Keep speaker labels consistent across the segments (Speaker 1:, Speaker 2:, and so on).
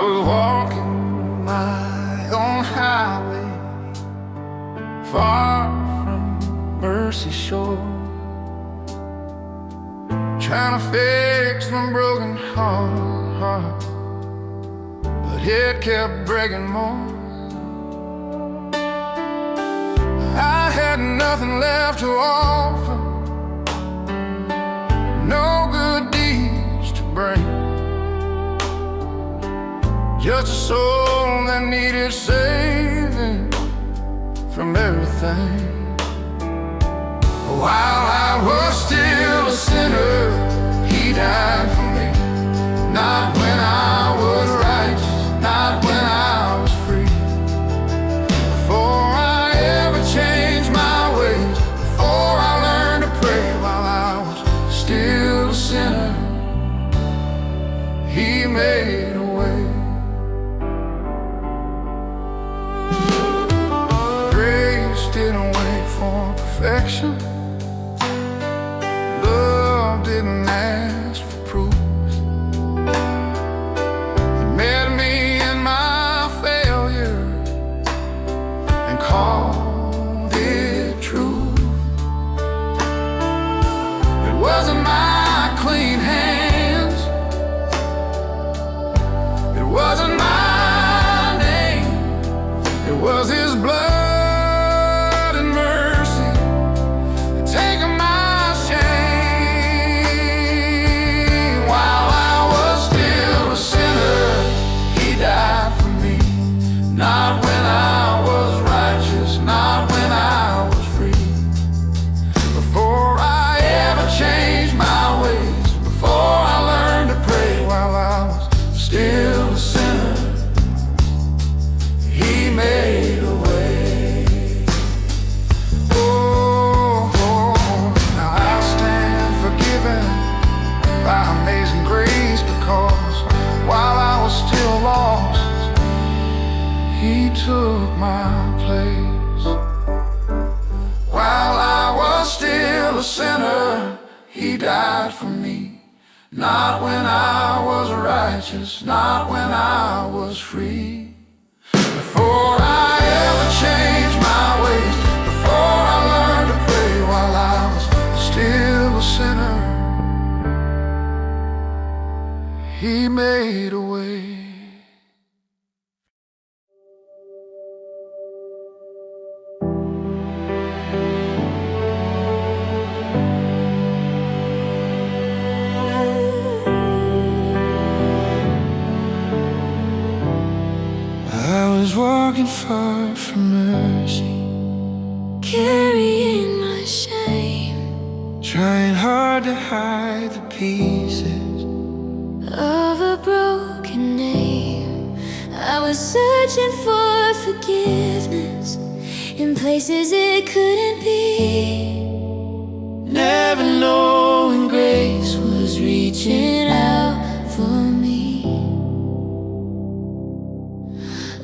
Speaker 1: I was walking my own highway, far from mercy shore, trying to fix my broken heart, but it kept breaking more. I had nothing left to offer, no good deeds to bring, just a soul that needed saving from everything. While I was still a sinner, He died for me. Not when I was righteous, not when I was free. Before I ever changed my ways, before I learned to pray, while I was still a sinner, He made a way. Grace didn't wait for perfection, love didn't ask for proofs. He met me in my failure and called it truth. It wasn't my clean hands, it wasn't my name, it was His blood and mercy taking my shame. While I was still a sinner, He died for me. Not when I was righteous, not when I was free. Before I ever changed my ways, before I learned to pray, while I was still a sinner, He made a way. Now I stand forgiven by amazing grace, because while I was still lost, He took my place. While I was still a sinner, He died for me. Not when I was righteous, not when I was free. Before I ever changed my ways, before I learned to pray, while I was still a sinner, He made a way. I was walking far from mercy,
Speaker 2: carrying my shame
Speaker 1: trying hard to hide the pieces
Speaker 2: of a broken name. I was searching for forgiveness in places it couldn't be, never knowing grace was reaching out for me.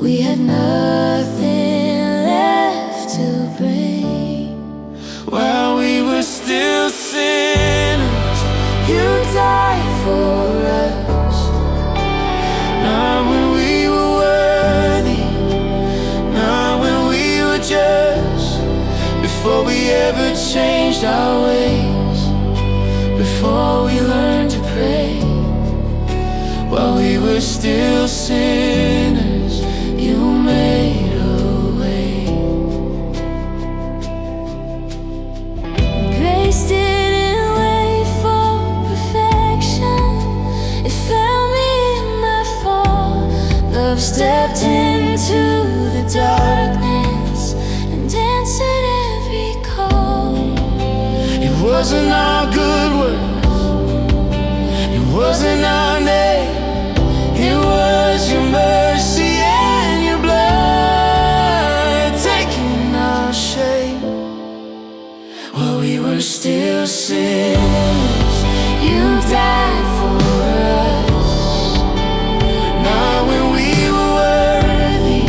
Speaker 2: We had nothing left to bring.
Speaker 1: while we were still sinners.
Speaker 2: You died for us,
Speaker 1: Not when we were worthy, not when we were just. Before we ever changed our ways, before we learned to pray, while we were still sinners, You made a way.
Speaker 2: grace didn't wait for perfection. It found me in my fall. Love stepped into the darkness and answered every call.
Speaker 1: It wasn't our good works, it wasn't our name, it was Your mercy and Your blood taking our shame. While we were still sinners,
Speaker 2: You died for us,
Speaker 1: not when we were worthy,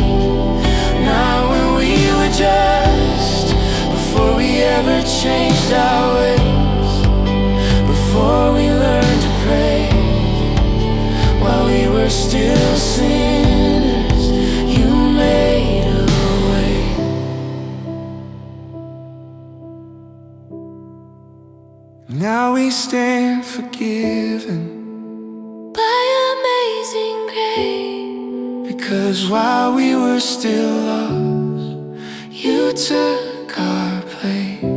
Speaker 1: not when we were just. Before we ever changed our ways, before we learned to pray, while we were still sinners. Now we stand forgiven
Speaker 2: by amazing grace.
Speaker 1: because while we were still lost, you took our place.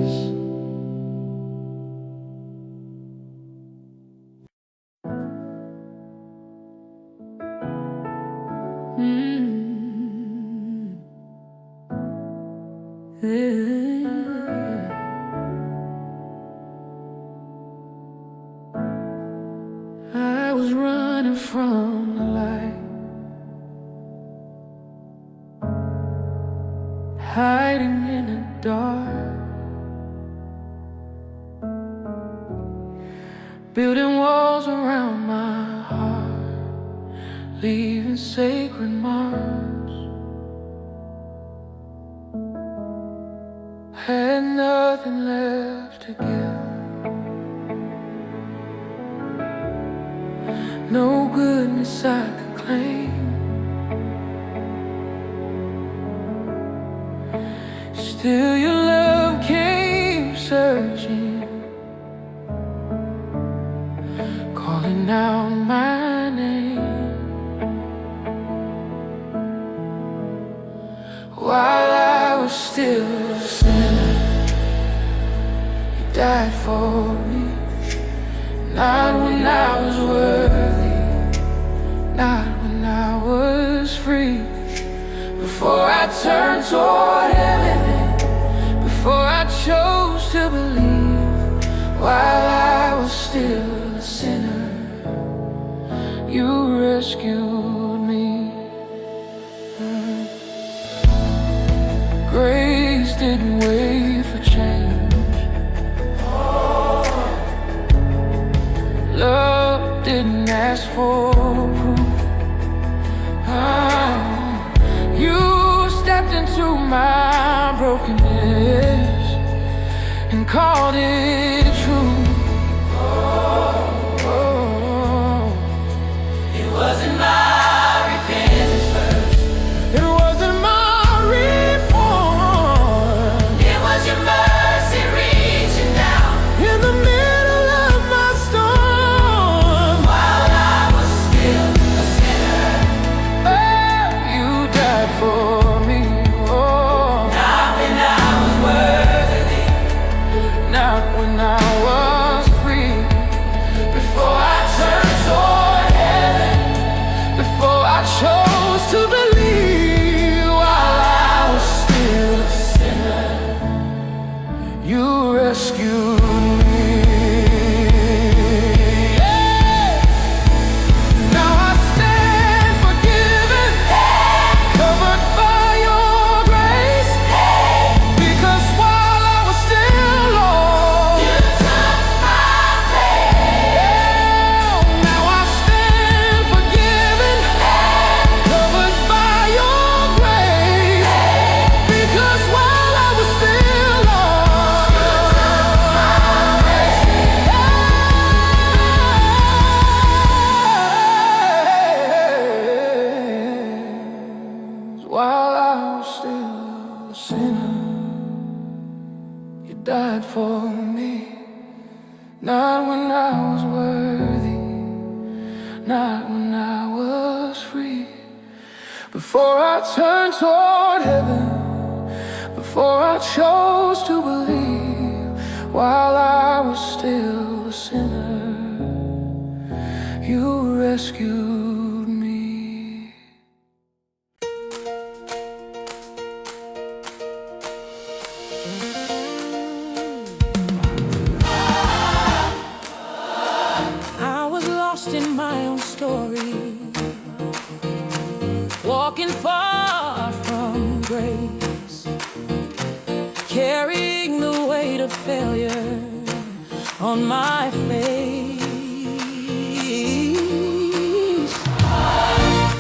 Speaker 1: I was running from the light, hiding in the dark, building walls around my heart, leaving sacred marks. Had nothing left to give, no goodness I could claim. Still your love came searching, calling out my name. While I was still a sinner, you died for me. Not when I was worthy, not when I was free. Before I turned toward heaven, before I chose to believe, while I was still a sinner, you rescued me. Grace didn't wait for change. Love didn't ask for proof. You stepped into my brokenness and called it true. It wasn't my repentance first, it wasn't my reform, it was your mercy reaching down in the middle of my storm. While I was still a sinner, you died for me. Not when I was worthy, not when I was free. Before I turned toward heaven, before I chose to believe, while I was still a sinner, you rescued me. Now I stand forgiven, covered by your grace, because while I was still lost, you took my place. Now I stand forgiven, covered by your grace, because while I was still lost, you took my place. While I was still a sinner, you died for me. Not when I was worthy, not when I was free. Before I turned toward heaven, before I chose to believe, while I was still a sinner, you rescued me. I was lost in my own story, walking far from grace, carrying the weight of failure on my face.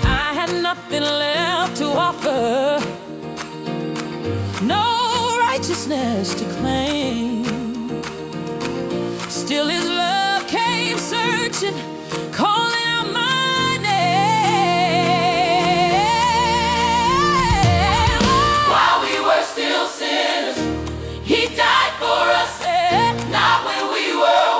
Speaker 1: I had nothing left to offer, no righteousness to claim. Still his love came searching, calling out my name. While we were still sinners, he died for us, not when we were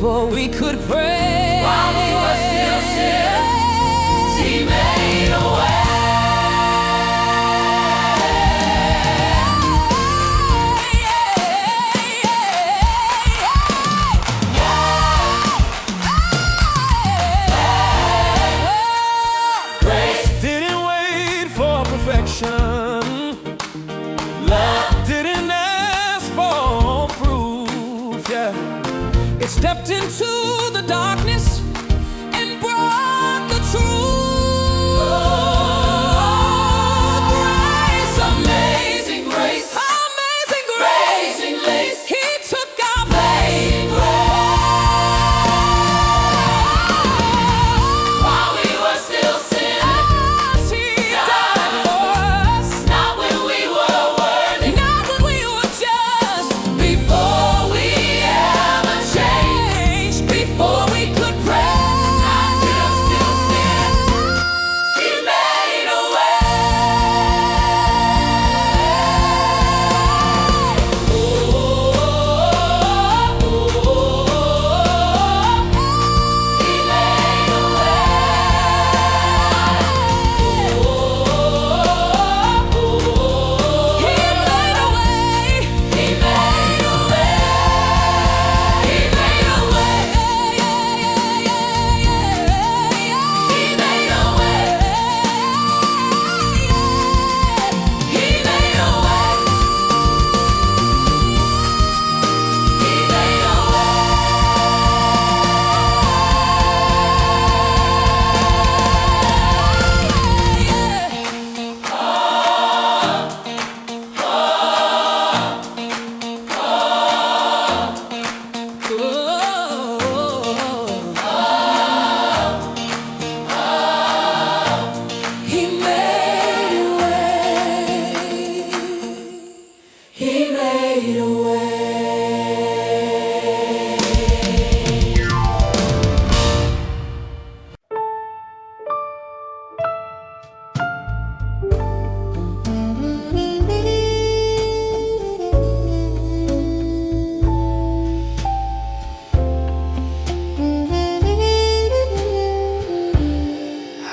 Speaker 3: before we could pray.
Speaker 1: While we were still sinners, He made a way. Grace
Speaker 3: didn't wait for perfection. Love didn't ask for proof, yeah. It stepped into the darkness and brought the truth. Grace,
Speaker 1: amazing grace,
Speaker 3: amazing grace,
Speaker 1: amazing grace.
Speaker 3: He took our place.
Speaker 1: While we were still sinners,
Speaker 3: He died for us.
Speaker 1: not when we were worthy,
Speaker 3: Not when we were just,
Speaker 1: before we ever changed,
Speaker 3: before we could pray.
Speaker 1: not just still sinners, He made a way. He made a He made a way. He made a way. He made a way. He made a way. He made a
Speaker 3: He made a way. He made a way.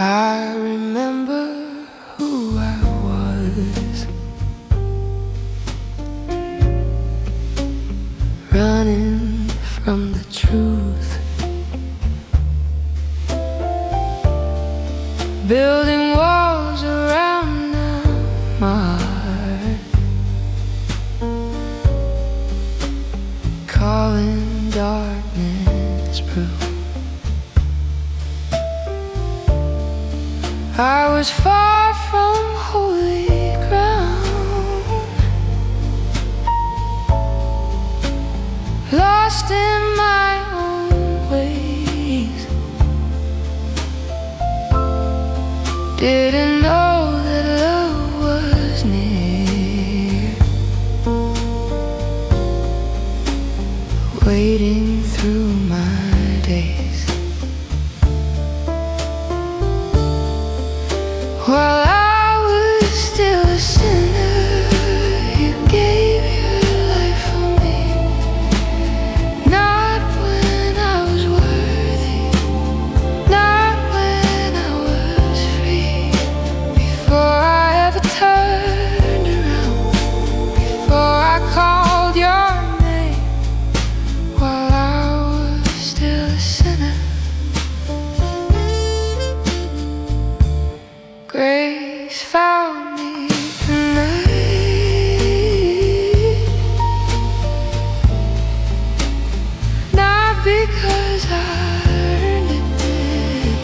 Speaker 3: I remember who I was, running from the truth, building walls around my heart, calling darkness proof. I was far from holy ground, lost in my own ways. Didn't know that love was near, waiting through my days. While I was still a sinner, You gave Your life for me. Not when I was worthy, not when I was free. Before I ever turned around, before I called Your name, while I was still a sinner. Grace found me tonight, not because I earned it.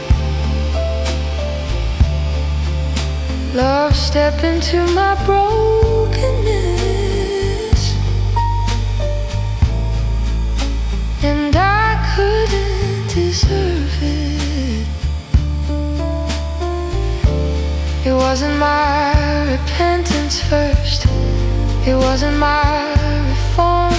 Speaker 3: Love stepped into my brokenness, and I couldn't deserve it. It wasn't my repentance first, it wasn't my reform.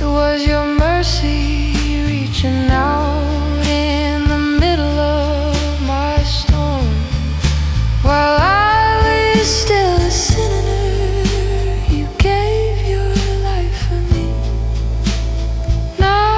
Speaker 3: It was Your mercy reaching out in the middle of my storm. While I was still a sinner, You gave Your life for me. Not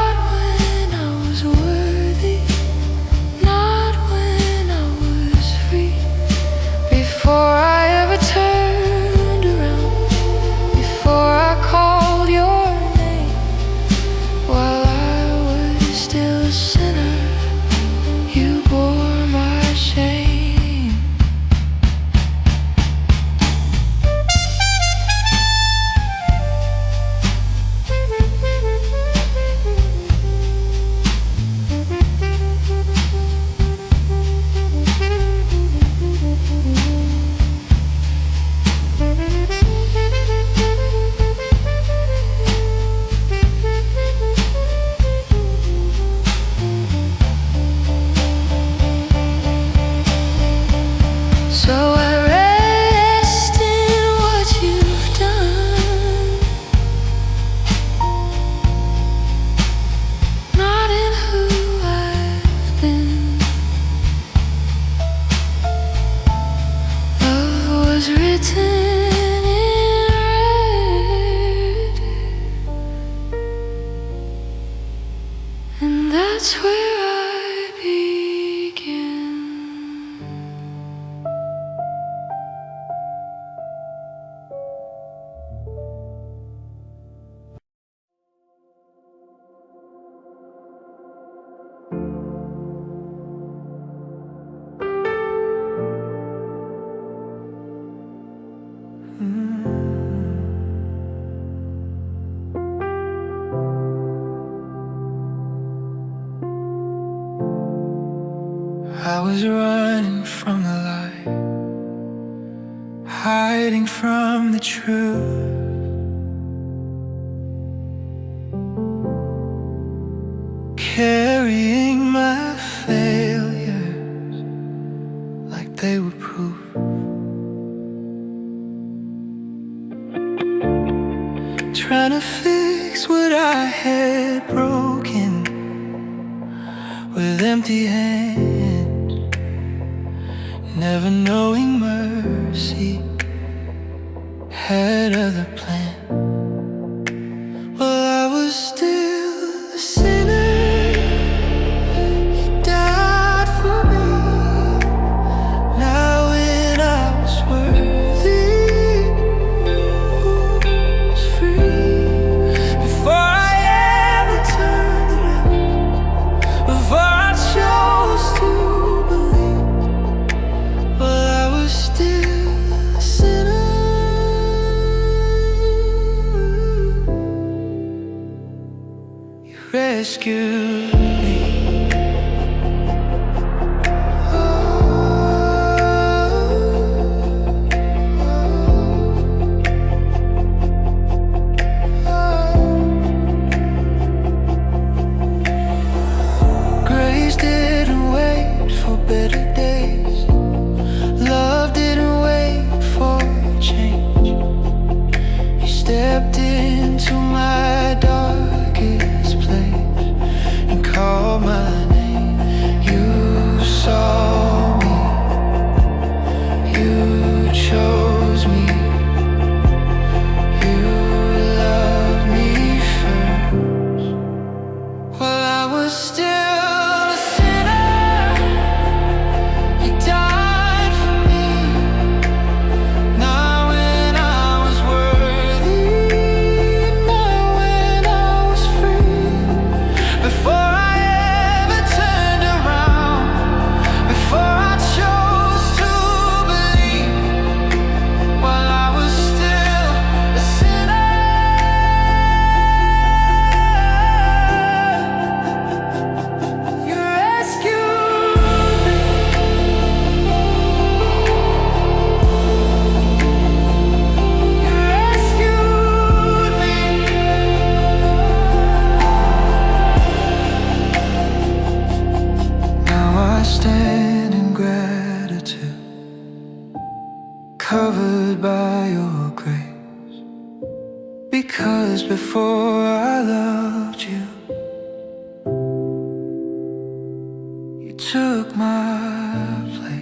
Speaker 1: was running from the light, hiding from the truth. Carrying my failures like they were proof. Trying to fix what I had broken with empty hands, never knowing mercy had other plans. Well, I was still a sinner. You died for me. Now when I was worthy, I was free. Before I ever turned around, before I chose to believe, well, I was still a sinner. You rescued me. Grace didn't wait for better days. Love didn't wait for change. You stepped into my darkest place and called my name. You saw me. You chose me. You loved me first. Well, I was still a sinner. You died for me. Not when I was worthy, not when I was free. Before I ever turned around, before I chose to believe, while I was still a sinner. You rescued me. You rescued me. Now I stand in gratitude, covered by your grace. Because before I loved you, you took my place.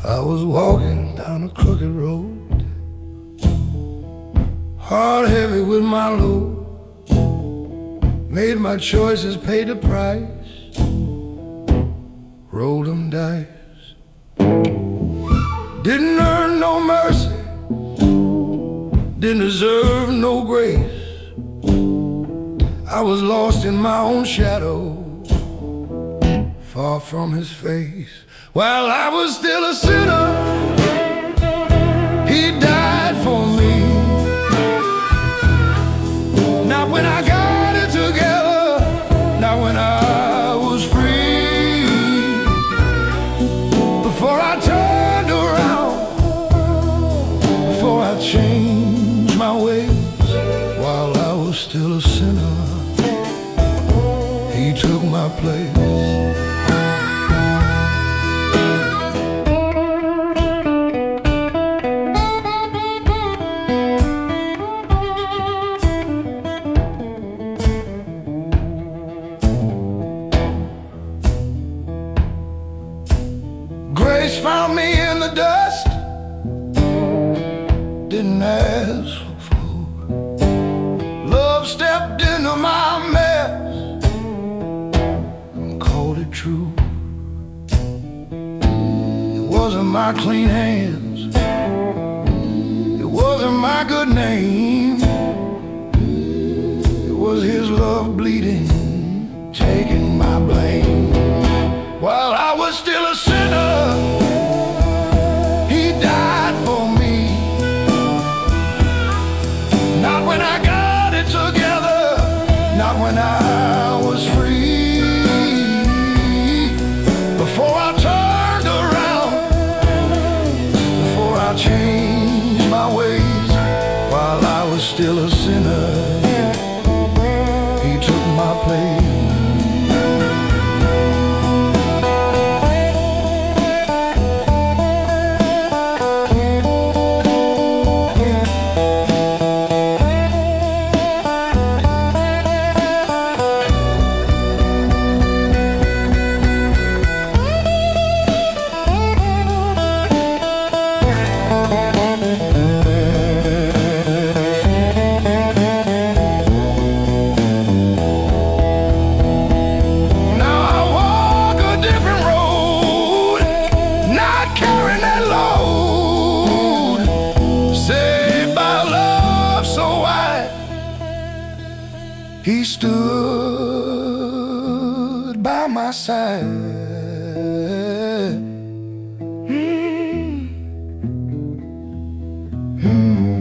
Speaker 4: I was walking down a crooked road, heart heavy with my load. Made my choices, paid the price, rolled them dice. Didn't earn no mercy, didn't deserve no grace. I was lost in my own shadow, far from his face. While I was still a sinner, he died for me. Not when I got it together, not when I was free. Before I turned around, before I changed my ways, while I was still a sinner, he took my place. Grace found me in the dust, didn't ask for food. Love stepped into my mess and my clean hands, it wasn't my good name, it was his love bleeding, taking my blame. While I was still a sinner, he died for me. Not when I got it together, not when I was free. Before I turned around, before I changed my ways, while I was still a sinner, he took my place. He stood by my side. Mm. Mm.